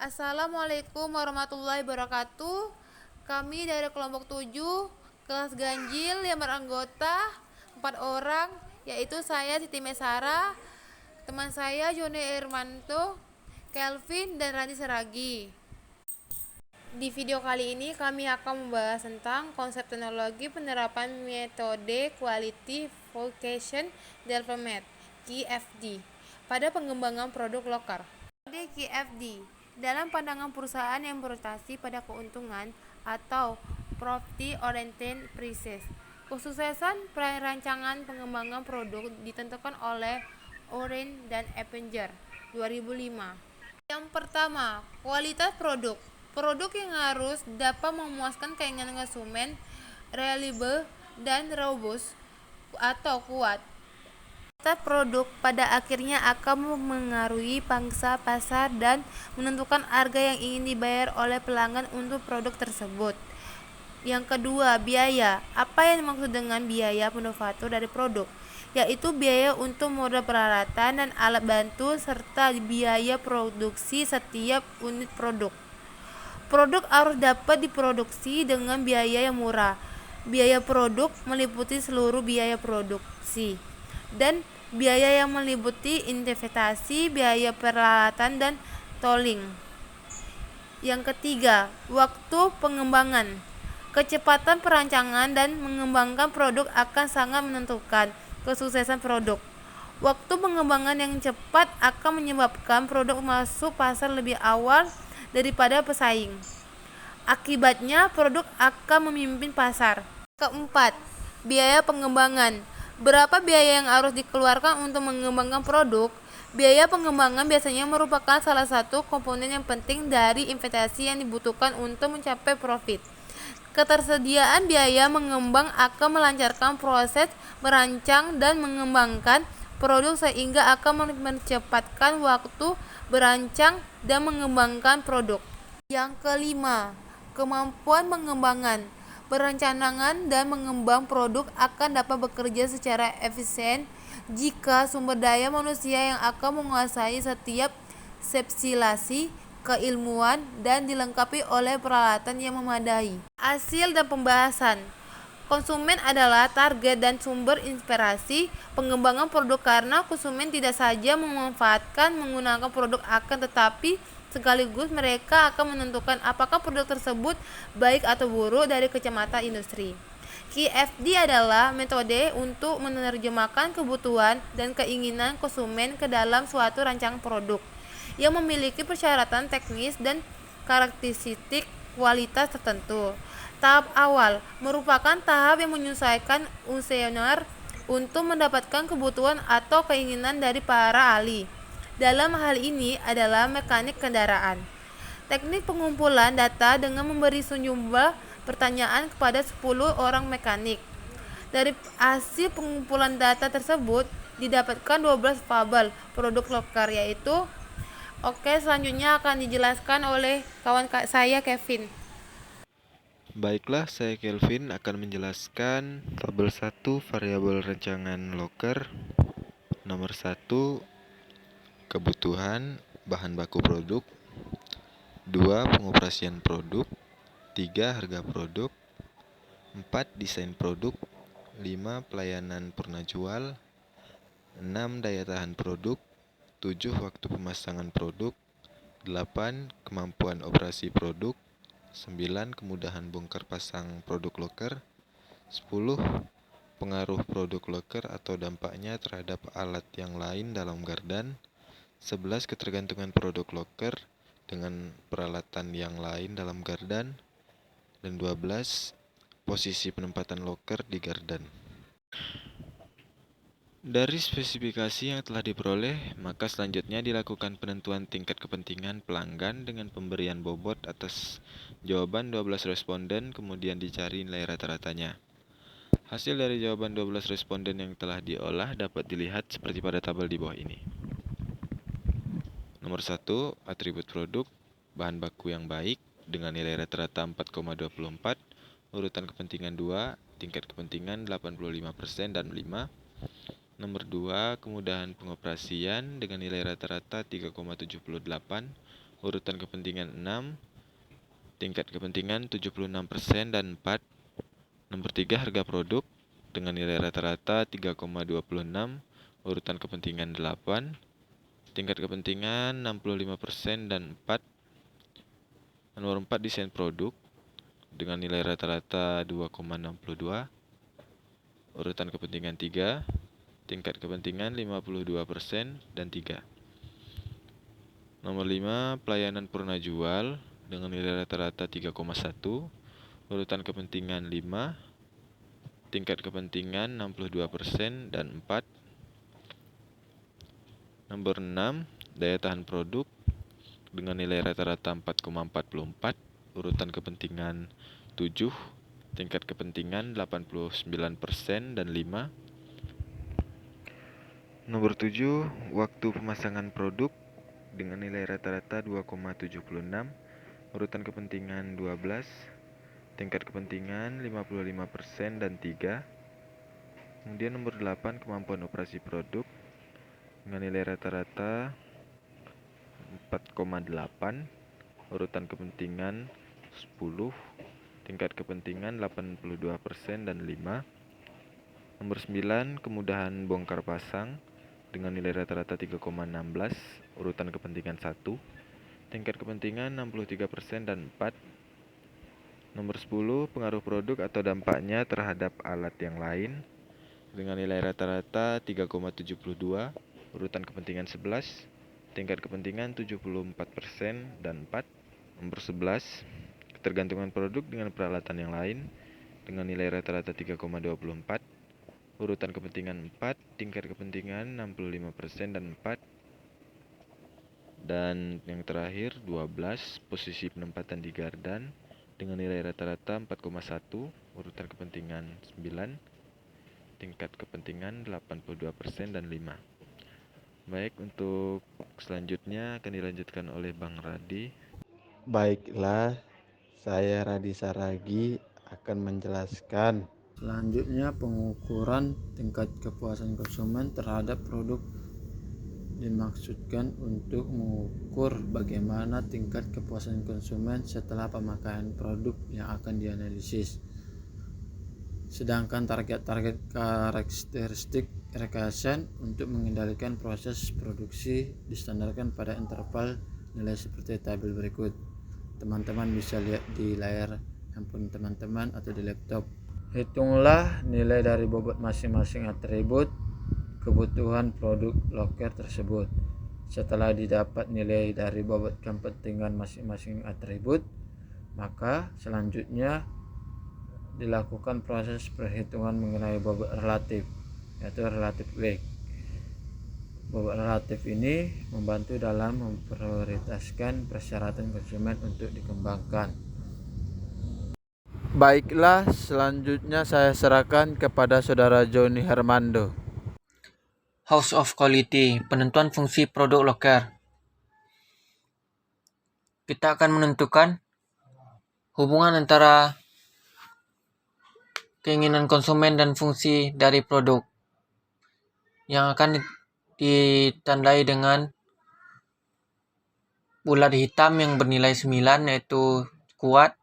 Assalamualaikum warahmatullahi wabarakatuh. Kami dari kelompok 7 kelas ganjil yang beranggota 4 orang, yaitu saya Siti Mesara, teman saya Joni Irmanto, Kelvin, dan Rani Seragi. Di video kali ini kami akan membahas tentang konsep teknologi penerapan metode Quality Vocation Development (QFD) pada pengembangan produk lokal. Metode QFD dalam pandangan perusahaan yang berorientasi pada keuntungan atau Profit Oriented Prices. Kesuksesan perancangan pengembangan produk ditentukan oleh Oren dan Avenger 2005. Yang pertama, kualitas produk. Produk yang harus dapat memuaskan keinginan konsumen, reliable dan robust atau kuat. Kualitas produk pada akhirnya akan mengaruhi pangsa pasar dan menentukan harga yang ingin dibayar oleh pelanggan untuk produk tersebut. Yang kedua, biaya. Apa yang dimaksud dengan biaya manufaktur dari produk? Yaitu biaya untuk modal peralatan dan alat bantu serta biaya produksi setiap unit produk. Produk harus dapat diproduksi dengan biaya yang murah. Biaya produk meliputi seluruh biaya produksi dan biaya yang meliputi investasi, biaya peralatan, dan tooling. Yang ketiga, waktu pengembangan. Kecepatan perancangan dan mengembangkan produk akan sangat menentukan kesuksesan produk. Waktu pengembangan yang cepat akan menyebabkan produk masuk pasar lebih awal daripada pesaing. Akibatnya, produk akan memimpin pasar. Keempat, biaya pengembangan. Berapa biaya yang harus dikeluarkan untuk mengembangkan produk? Biaya pengembangan biasanya merupakan salah satu komponen yang penting dari investasi yang dibutuhkan untuk mencapai profit. Ketersediaan biaya mengembang akan melancarkan proses merancang dan mengembangkan produk sehingga akan mencepatkan waktu berancang dan mengembangkan produk. Yang kelima, kemampuan pengembangan. Perencanaan dan mengembang produk akan dapat bekerja secara efisien jika sumber daya manusia yang akan menguasai setiap spesialisasi keilmuan dan dilengkapi oleh peralatan yang memadai. Hasil dan pembahasan. Konsumen adalah target dan sumber inspirasi pengembangan produk karena konsumen tidak saja memanfaatkan menggunakan produk akan tetapi sekaligus mereka akan menentukan apakah produk tersebut baik atau buruk dari kacamata industri. QFD adalah metode untuk menerjemahkan kebutuhan dan keinginan konsumen ke dalam suatu rancangan produk yang memiliki persyaratan teknis dan karakteristik kualitas tertentu. Tahap awal merupakan tahap yang menyesuaikan usaha untuk mendapatkan kebutuhan atau keinginan dari para ahli. Dalam hal ini adalah mekanik kendaraan. Teknik pengumpulan data dengan memberi sejumlah pertanyaan kepada 10 orang mekanik. Dari hasil pengumpulan data tersebut didapatkan 12 fabel produk lokal yaitu selanjutnya akan dijelaskan oleh kawan saya Kevin. Baiklah, saya Kelvin akan menjelaskan tabel 1 variabel rancangan loker. Nomor 1 kebutuhan bahan baku produk. 2 pengoperasian produk. 3 harga produk. 4 desain produk. 5 pelayanan purna jual. 6 daya tahan produk. 7 waktu pemasangan produk. 8 kemampuan operasi produk. 9 kemudahan bongkar pasang produk loker. 10 pengaruh produk loker atau dampaknya terhadap alat yang lain dalam gardan. 11 ketergantungan produk loker dengan peralatan yang lain dalam gardan. Dan 12 posisi penempatan loker di gardan. Dari spesifikasi yang telah diperoleh, maka selanjutnya dilakukan penentuan tingkat kepentingan pelanggan dengan pemberian bobot atas jawaban 12 responden, kemudian dicari nilai rata-ratanya. Hasil dari jawaban 12 responden yang telah diolah dapat dilihat seperti pada tabel di bawah ini. Nomor 1, atribut produk, bahan baku yang baik, dengan nilai rata-rata 4,24, urutan kepentingan 2, tingkat kepentingan 85% dan 5. Nomor 2, kemudahan pengoperasian dengan nilai rata-rata 3,78, urutan kepentingan 6, tingkat kepentingan 76% dan 4. Nomor 3 harga produk dengan nilai rata-rata 3,26, urutan kepentingan 8, tingkat kepentingan 65% dan 4. Nomor 4 desain produk dengan nilai rata-rata 2,62, urutan kepentingan 3, tingkat kepentingan 52% dan 3. Nomor 5 pelayanan purna jual dengan nilai rata-rata 3,1, urutan kepentingan 5, tingkat kepentingan 62% dan 4. Nomor 6 daya tahan produk dengan nilai rata-rata 4,44, urutan kepentingan 7, tingkat kepentingan 89% dan 5. Nomor 7 waktu pemasangan produk dengan nilai rata-rata 2,76, urutan kepentingan 12, tingkat kepentingan 55% dan 3. Kemudian nomor 8 kemampuan operasi produk dengan nilai rata-rata 4,8, urutan kepentingan 10, tingkat kepentingan 82% dan 5. Nomor 9 kemudahan bongkar pasang dengan nilai rata-rata 3,16, urutan kepentingan 1, tingkat kepentingan 63% dan 4. Nomor 10 pengaruh produk atau dampaknya terhadap alat yang lain dengan nilai rata-rata 3,72, urutan kepentingan 11, tingkat kepentingan 74% dan 4. Nomor 11 ketergantungan produk dengan peralatan yang lain dengan nilai rata-rata 3,24, urutan kepentingan 4, tingkat kepentingan 65% dan 4. Dan yang terakhir 12 posisi penempatan di gardan dengan nilai rata-rata 4,1, urutan kepentingan 9, tingkat kepentingan 82% dan 5. Baik, untuk selanjutnya akan dilanjutkan oleh Bang Radi. Baiklah, saya Radi Saragi akan menjelaskan selanjutnya pengukuran tingkat kepuasan konsumen terhadap produk. Dimaksudkan untuk mengukur bagaimana tingkat kepuasan konsumen setelah pemakaian produk yang akan dianalisis. Sedangkan target-target karakteristik rekayasa untuk mengendalikan proses produksi distandarkan pada interval nilai seperti tabel berikut. Teman-teman bisa lihat di layar handphone teman-teman atau di laptop. Hitunglah nilai dari bobot masing-masing atribut kebutuhan produk loker tersebut. Setelah didapat nilai dari bobot kepentingan masing-masing atribut, maka selanjutnya dilakukan proses perhitungan mengenai bobot relatif, yaitu relative weight. Bobot relatif ini membantu dalam memprioritaskan persyaratan konsumen untuk dikembangkan. Baiklah, selanjutnya saya serahkan kepada Saudara Joni Hermando. House of Quality, penentuan fungsi produk loker. Kita akan menentukan hubungan antara keinginan konsumen dan fungsi dari produk yang akan ditandai dengan bulat hitam yang bernilai 9 yaitu kuat,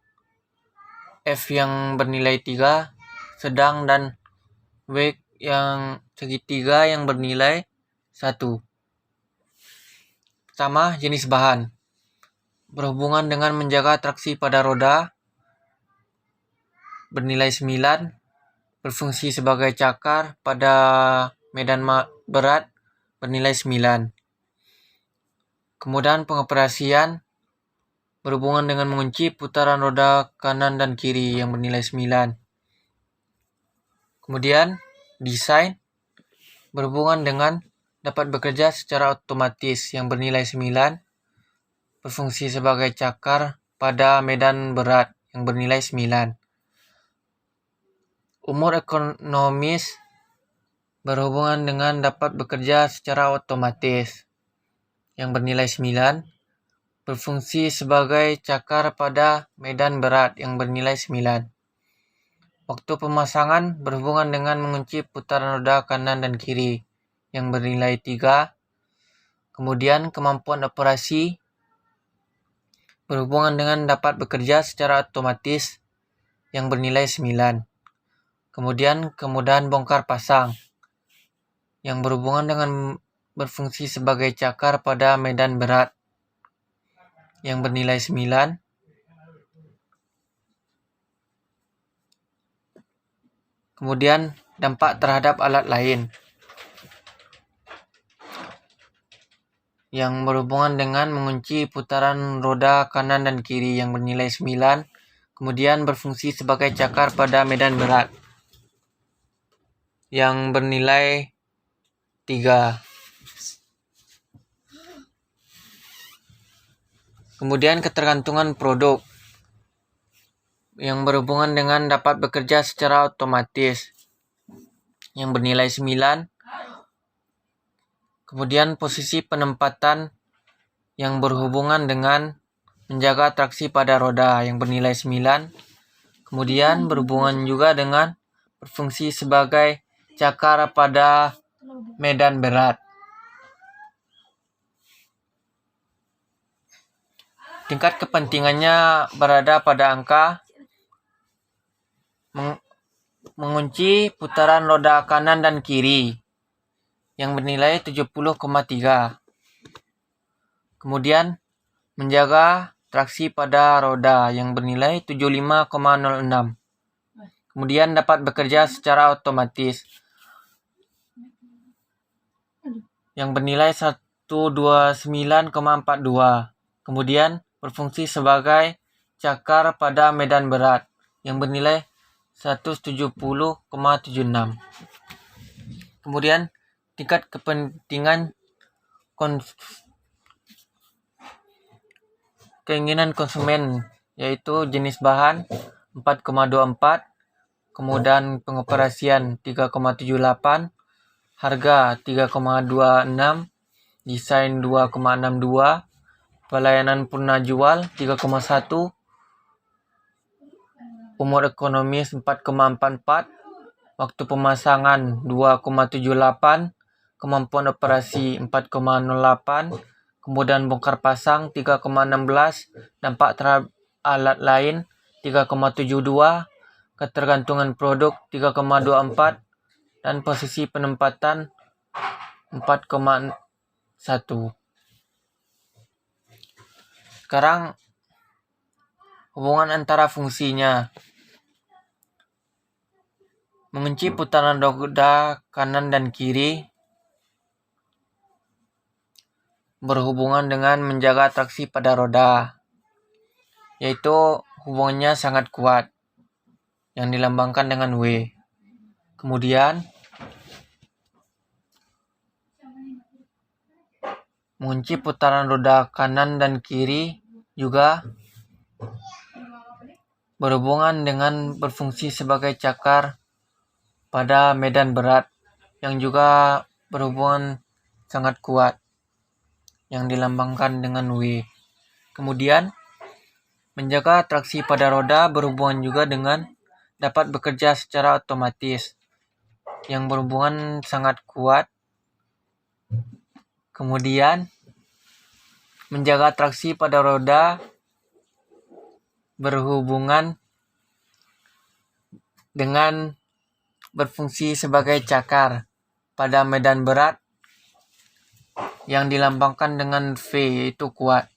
F yang bernilai 3 sedang, dan W yang segitiga yang bernilai 1. Pertama, jenis bahan. Berhubungan dengan menjaga traksi pada roda bernilai 9, berfungsi sebagai cakar pada medan berat bernilai 9. Kemudian pengoperasian berhubungan dengan mengunci putaran roda kanan dan kiri yang bernilai 9. Kemudian desain berhubungan dengan dapat bekerja secara otomatis yang bernilai 9, berfungsi sebagai cakar pada medan berat yang bernilai 9. Umur ekonomis berhubungan dengan dapat bekerja secara otomatis yang bernilai 9, berfungsi sebagai cakar pada medan berat yang bernilai 9. Waktu pemasangan berhubungan dengan mengunci putaran roda kanan dan kiri yang bernilai 3. Kemudian kemampuan operasi berhubungan dengan dapat bekerja secara otomatis yang bernilai 9. Kemudian kemudahan bongkar pasang yang berhubungan dengan berfungsi sebagai cakar pada medan berat yang bernilai 9. Kemudian dampak terhadap alat lain yang berhubungan dengan mengunci putaran roda kanan dan kiri yang bernilai 9. Kemudian berfungsi sebagai cakar pada medan berat yang bernilai 3. Kemudian ketergantungan produk yang berhubungan dengan dapat bekerja secara otomatis yang bernilai 9. Kemudian posisi penempatan yang berhubungan dengan menjaga traksi pada roda yang bernilai 9. Kemudian berhubungan juga dengan berfungsi sebagai cakar pada medan berat. Tingkat kepentingannya berada pada angka mengunci putaran roda kanan dan kiri yang bernilai 70,3. Kemudian menjaga traksi pada roda yang bernilai 75,06. Kemudian dapat bekerja secara otomatis yang bernilai 129,42. Kemudian berfungsi sebagai cakar pada medan berat yang bernilai 170,76. Kemudian tingkat kepentingan keinginan konsumen yaitu jenis bahan 4,24, kemudahan pengoperasian 3,78, harga 3,26, desain 2,62, pelayanan purna jual 3,1, umur ekonomis 4,44, waktu pemasangan 2,78, kemampuan operasi 4,08, kemudahan bongkar pasang 3,16, dampak terhadap alat lain 3,72, ketergantungan produk 3,24, dan posisi penempatan 4,1. Sekarang hubungan antara fungsinya. Mengunci putaran roda kanan dan kiri berhubungan dengan menjaga traksi pada roda, yaitu hubungannya sangat kuat yang dilambangkan dengan W. Kemudian mengunci putaran roda kanan dan kiri juga berhubungan dengan berfungsi sebagai cakar pada medan berat yang juga berhubungan sangat kuat yang dilambangkan dengan W. Kemudian menjaga traksi pada roda berhubungan juga dengan dapat bekerja secara otomatis yang berhubungan sangat kuat. Kemudian menjaga traksi pada roda berhubungan dengan berfungsi sebagai cakar pada medan berat yang dilambangkan dengan V, yaitu kuat.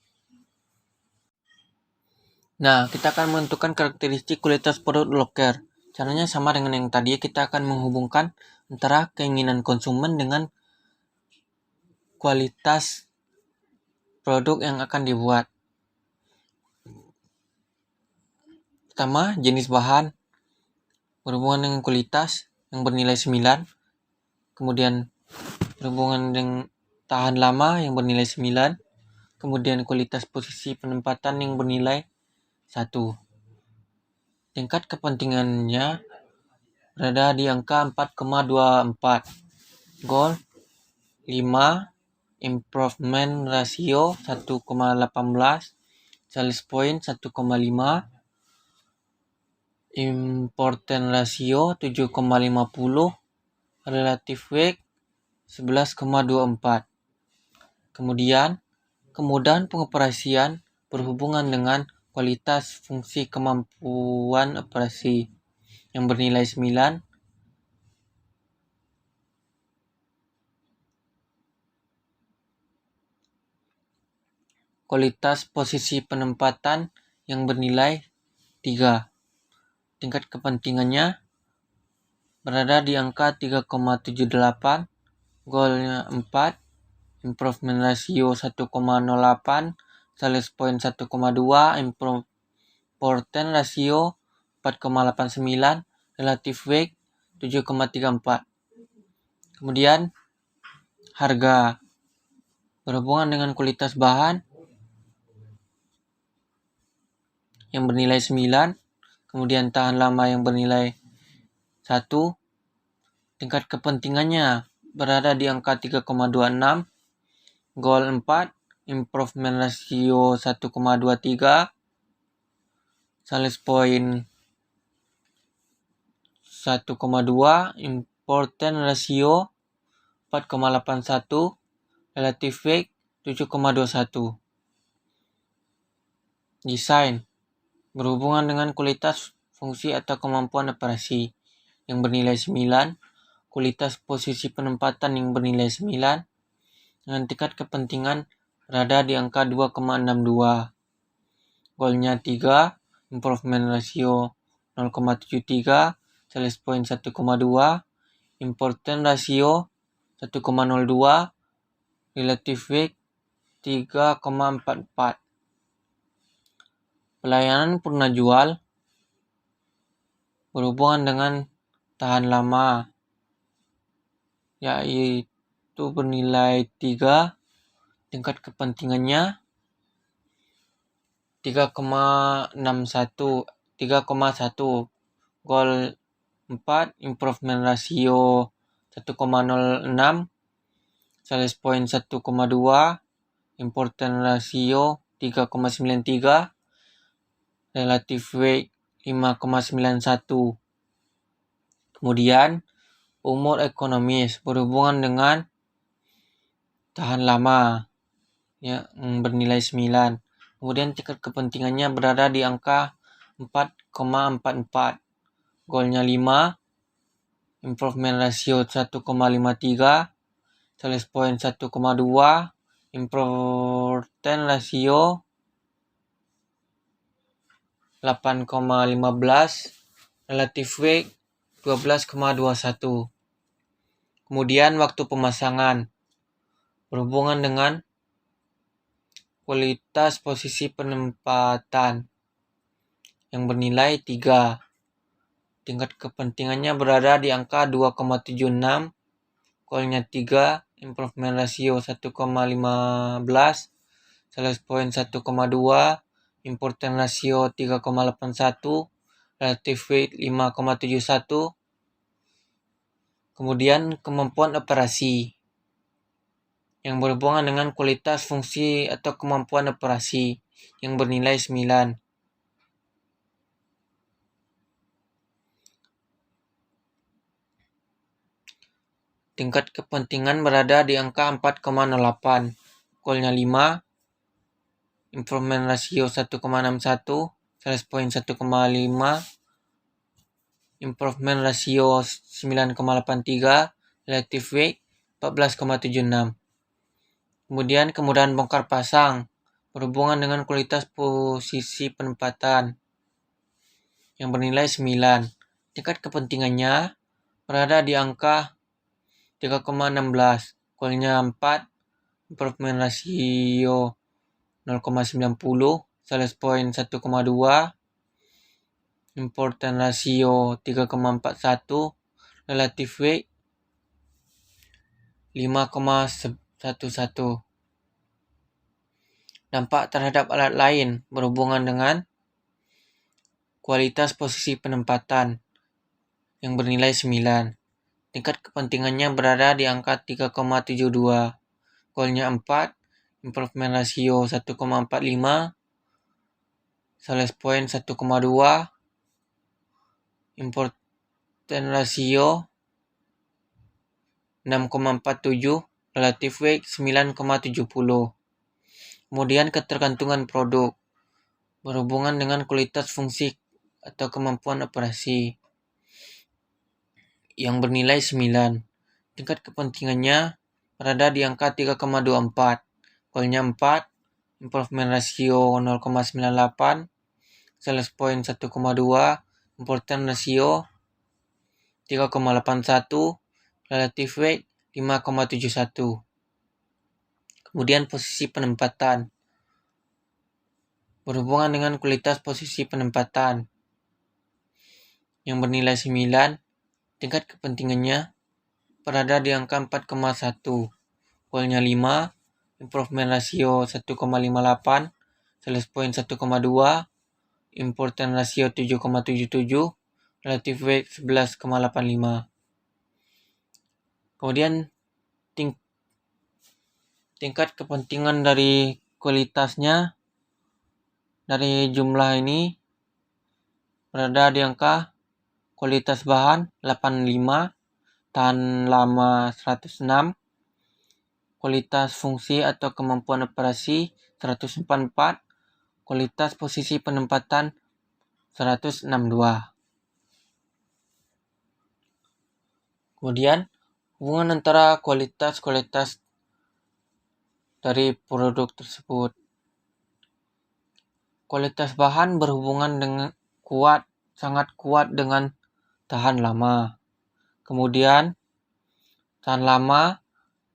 Nah, kita akan menentukan karakteristik kualitas produk loker. Caranya sama dengan yang tadi, kita akan menghubungkan antara keinginan konsumen dengan kualitas produk yang akan dibuat. Pertama, jenis bahan berhubungan dengan kualitas yang bernilai 9. Kemudian berhubungan dengan tahan lama yang bernilai 9. Kemudian kualitas posisi penempatan yang bernilai 1. Tingkat kepentingannya berada di angka 4,24. Goal 5. Improvement ratio 1,18. Sales point 1,5. Important ratio 7,50. Relative weight 11,24. Kemudian kemudahan pengoperasian berhubungan dengan kualitas fungsi kemampuan operasi yang bernilai 9. Kualitas posisi penempatan yang bernilai 3. Tingkat kepentingannya berada di angka 3,78, goalnya 4, improvement ratio 1,08, sales point 1,2, important ratio 4,89, relative weight 7,34. Kemudian harga berhubungan dengan kualitas bahan yang bernilai 9, kemudian tahan lama yang bernilai 1, tingkat kepentingannya berada di angka 3,26, goal 4, improvement ratio 1,23, sales point 1,2, important ratio 4,81, relative weight 7,21. Desain berhubungan dengan kualitas fungsi atau kemampuan operasi yang bernilai 9, kualitas posisi penempatan yang bernilai 9, dengan tingkat kepentingan berada di angka 2,62. Goalnya 3, improvement ratio 0,73, sales point 1,2, important ratio 1,02, relative weight 3,44. Pelayanan purna jual berhubungan dengan tahan lama, yaitu bernilai 3, tingkat kepentingannya 3,1, goal 4, improvement ratio 1,06, sales point 1,2, important ratio 3,93, relative weight 5,91. Kemudian umur ekonomis berhubungan dengan tahan lama yang bernilai 9. Kemudian tingkat kepentingannya berada di angka 4,44. Goalnya 5, improvement ratio 1,53, sales point 1,2, important ratio 8,15, relative weight 12,21. Kemudian waktu pemasangan berhubungan dengan kualitas posisi penempatan yang bernilai 3. Tingkat kepentingannya berada di angka 2,76, goalnya 3, improvement ratio 1,15, sales point 1,2, important ratio 3,81, relative weight 5,71. Kemudian kemampuan operasi yang berhubungan dengan kualitas fungsi atau kemampuan operasi yang bernilai 9. Tingkat kepentingan berada di angka 4,08, goalnya 5, improvement ratio 1,61, sales point 1,5, improvement ratio 9,83, relative weight 14,76. Kemudian kemudahan bongkar pasang berhubungan dengan kualitas posisi penempatan yang bernilai 9. Tingkat kepentingannya berada di angka 3,16, goalnya 4, improvement ratio 0,90, sales point 1,2, important ratio 3,41, relative weight 5,11. Dampak terhadap alat lain berhubungan dengan kualitas posisi penempatan yang bernilai 9. Tingkat kepentingannya berada di angka 3,72, goalnya 4, improvement ratio 1,45, sales point 1,2, important ratio 6,47, relative weight 9,70. Kemudian ketergantungan produk berhubungan dengan kualitas fungsi atau kemampuan operasi yang bernilai 9. Tingkat kepentingannya berada di angka 3,24. Goalnya 4, improvement ratio 0,98, sales point 1,2, important ratio 3,81, relative weight 5,71. Kemudian posisi penempatan berhubungan dengan kualitas posisi penempatan yang bernilai 9. Tingkat kepentingannya berada di angka 4,1. Goalnya 5, improvement ratio 1,58, sales point 1,2, important ratio 7,77, relative weight 11,85. Kemudian tingkat kepentingan dari kualitasnya dari jumlah ini berada di angka kualitas bahan 85, tahan lama 106, kualitas fungsi atau kemampuan operasi 144, kualitas posisi penempatan 162. Kemudian hubungan antara kualitas dari produk tersebut. Kualitas bahan berhubungan dengan sangat kuat dengan tahan lama. Kemudian tahan lama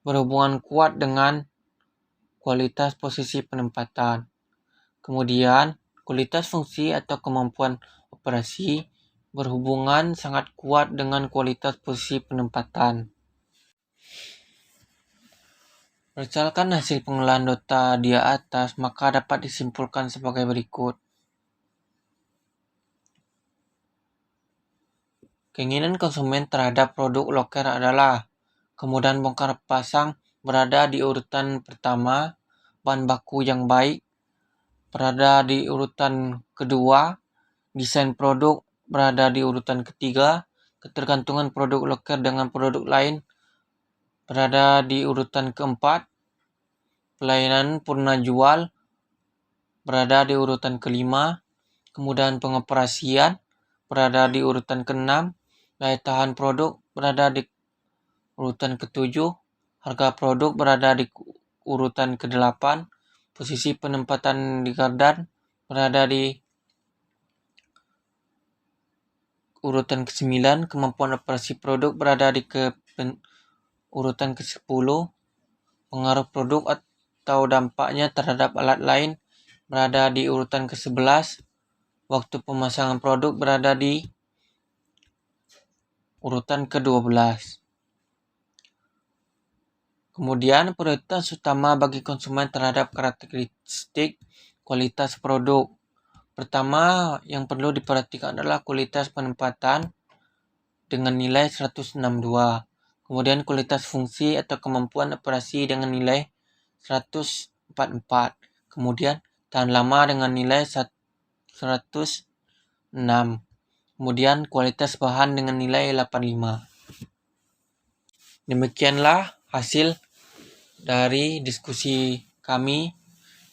berhubungan kuat dengan kualitas posisi penempatan. Kemudian kualitas fungsi atau kemampuan operasi berhubungan sangat kuat dengan kualitas posisi penempatan. Berdasarkan hasil pengelolaan data di atas, maka dapat disimpulkan sebagai berikut. Keinginan konsumen terhadap produk loker adalah kemudahan bongkar pasang berada di urutan pertama, bahan baku yang baik berada di urutan kedua, desain produk berada di urutan ketiga, ketergantungan produk loker dengan produk lain berada di urutan keempat, pelayanan purna jual berada di urutan kelima, kemudahan pengoperasian berada di urutan keenam, daya tahan produk berada di urutan ketujuh, harga produk berada di urutan ke-8, posisi penempatan di gardan berada di urutan ke-9, kemampuan operasi produk berada di urutan ke-10, pengaruh produk atau dampaknya terhadap alat lain berada di urutan ke-11, waktu pemasangan produk berada di urutan ke-12. Kemudian prioritas utama bagi konsumen terhadap karakteristik kualitas produk. Pertama yang perlu diperhatikan adalah kualitas penempatan dengan nilai 162. Kemudian kualitas fungsi atau kemampuan operasi dengan nilai 144. Kemudian tahan lama dengan nilai 106. Kemudian kualitas bahan dengan nilai 85. Demikianlah hasil dari diskusi kami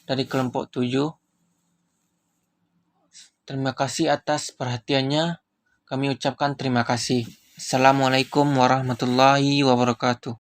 dari kelompok 7. Terima kasih atas perhatiannya. Kami ucapkan terima kasih. Assalamualaikum warahmatullahi wabarakatuh.